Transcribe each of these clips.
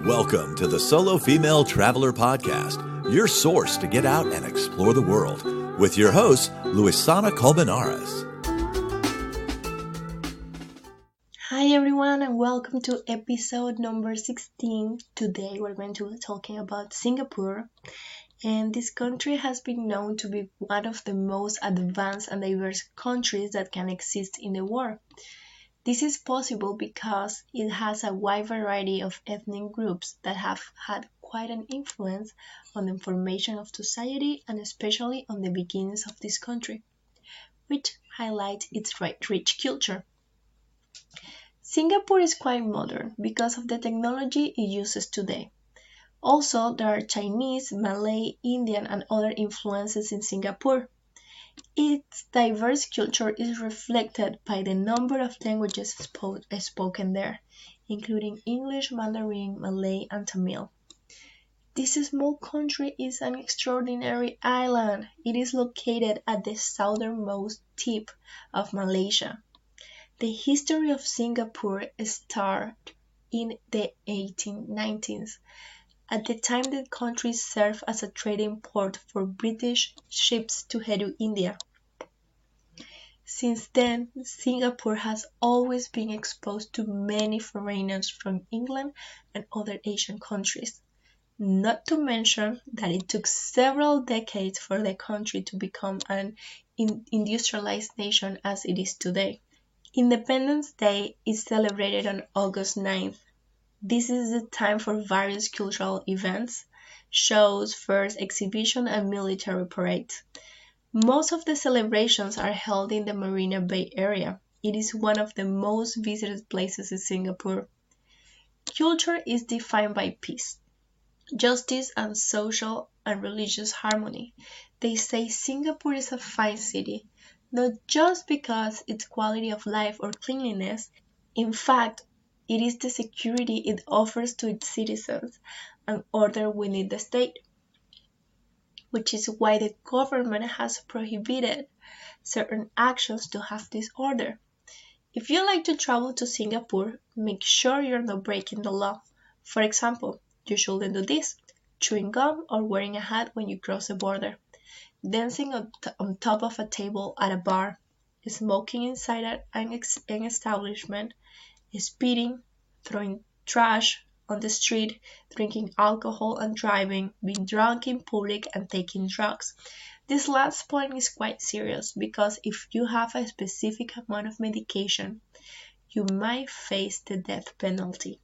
Welcome to the Solo Female Traveler Podcast, your source to get out and explore the world, with your host, Luisana Colmenares. Hi everyone and welcome to episode number 16. Today we're going to be talking about Singapore, and this country has been known to be one of the most advanced and diverse countries that can exist in the world. This is possible because it has a wide variety of ethnic groups that have had quite an influence on the formation of society and especially on the beginnings of this country, which highlights its rich culture. Singapore is quite modern because of the technology it uses today. Also, there are Chinese, Malay, Indian, and other influences in Singapore. Its diverse culture is reflected by the number of languages spoken there, including English, Mandarin, Malay, and Tamil. This small country is an extraordinary island. It is located at the southernmost tip of Malaysia. The history of Singapore started in the 1890s. At the time, the country served as a trading port for British ships to head to India. Since then, Singapore has always been exposed to many foreigners from England and other Asian countries. Not to mention that it took several decades for the country to become an industrialized nation as it is today. Independence Day is celebrated on August 9th. This is the time for various cultural events, shows, fairs, exhibitions, and military parades. Most of the celebrations are held in the Marina Bay area. It is one of the most visited places in Singapore. Culture is defined by peace, justice, and social and religious harmony. They say Singapore is a fine city, not just because its quality of life or cleanliness. In fact, it is the security it offers to its citizens and order within the state, which is why the government has prohibited certain actions to have this order. If you like to travel to Singapore, make sure you're not breaking the law. For example, you shouldn't do this: chewing gum or wearing a hat when you cross the border, dancing on top of a table at a bar, smoking inside an establishment, speeding, throwing trash on the street, drinking alcohol and driving, being drunk in public, and taking drugs. This last point is quite serious because if you have a specific amount of medication, you might face the death penalty.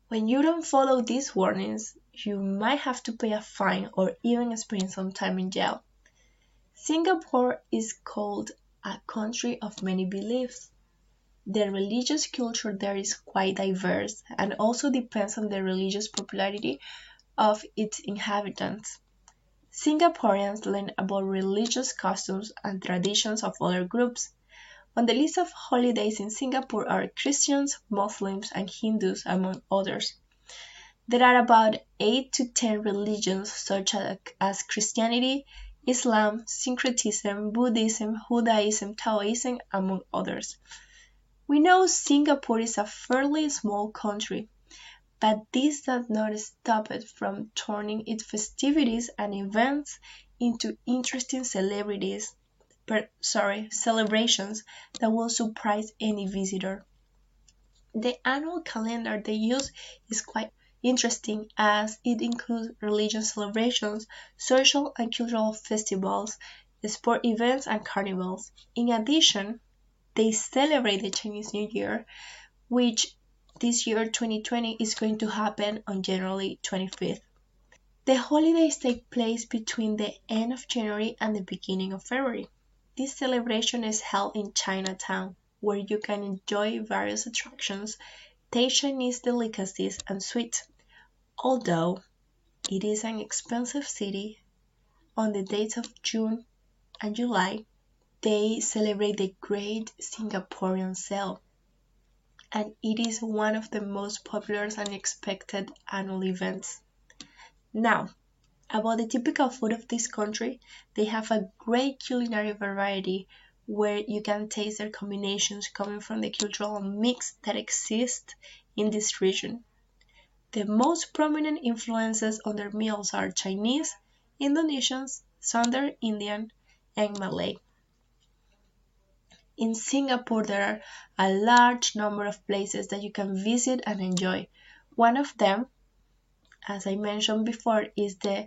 When you don't follow these warnings, you might have to pay a fine or even spend some time in jail. Singapore is called a country of many beliefs. The religious culture there is quite diverse and also depends on the religious popularity of its inhabitants. Singaporeans learn about religious customs and traditions of other groups. On the list of holidays in Singapore are Christians, Muslims, and Hindus, among others. There are about 8 to 10 religions such as Christianity, Islam, Syncretism, Buddhism, Judaism, Taoism, among others. We know Singapore is a fairly small country, but this does not stop it from turning its festivities and events into interesting celebrations that will surprise any visitor. The annual calendar they use is quite interesting as it includes religious celebrations, social and cultural festivals, sport events, and carnivals. In addition, they celebrate the Chinese New Year, which this year 2020 is going to happen on January 25th. The holidays take place between the end of January and the beginning of February. This celebration is held in Chinatown, where you can enjoy various attractions, taste Chinese delicacies, and sweets. Although it is an expensive city, on the dates of June and July, they celebrate the Great Singaporean Sale, and it is one of the most popular and expected annual events. Now, about the typical food of this country, they have a great culinary variety where you can taste their combinations coming from the cultural mix that exists in this region. The most prominent influences on their meals are Chinese, Indonesian, Southern Indian, and Malay. In Singapore, there are a large number of places that you can visit and enjoy. One of them, as I mentioned before, is the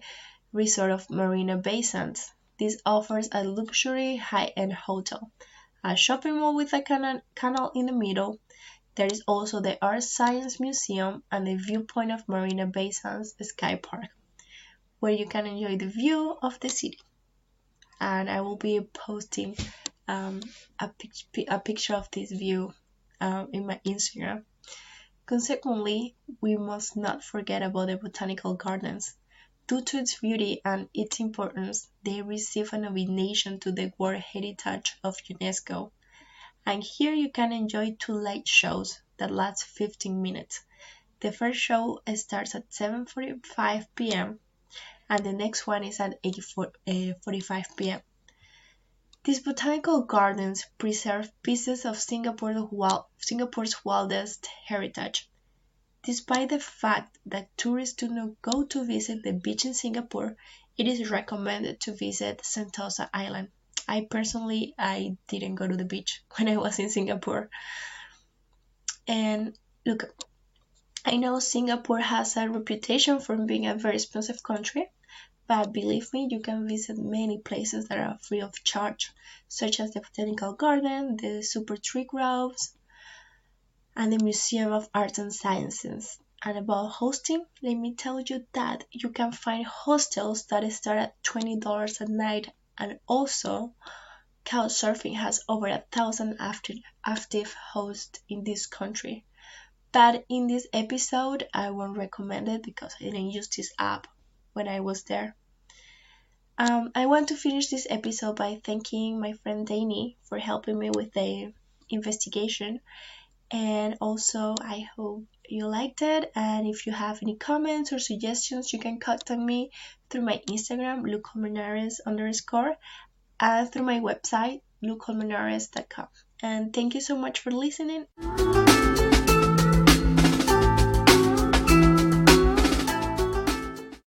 resort of Marina Bay Sands. This offers a luxury high-end hotel, a shopping mall with a canal in the middle. There is also the Art Science Museum and the viewpoint of Marina Bay Sands Sky Park, where you can enjoy the view of the city. And I will be posting a picture of this view in my Instagram. Consequently, we must not forget about the botanical gardens. Due to its beauty and its importance, they receive a nomination to the World Heritage of UNESCO. And here you can enjoy 2 light shows that last 15 minutes. The first show starts at 7:45 p.m. and the next one is at 8:45 p.m. These botanical gardens preserve pieces of Singapore's wildest heritage. Despite the fact that tourists do not go to visit the beach in Singapore, it is recommended to visit Sentosa Island. I didn't go to the beach when I was in Singapore. And look, I know Singapore has a reputation for being a very expensive country, but believe me, you can visit many places that are free of charge, such as the Botanical Garden, the Super Tree Groves, and the Museum of Arts and Sciences. And about hosting, let me tell you that you can find hostels that start at $20 a night, and also Couchsurfing has over 1,000 active hosts in this country. But in this episode, I won't recommend it because I didn't use this app when I was there. I want to finish this episode by thanking my friend Danny for helping me with the investigation. And also, I hope you liked it. And if you have any comments or suggestions, you can contact me through my Instagram, lucolmenares_, and through my website, lucolmenares.com. And thank you so much for listening.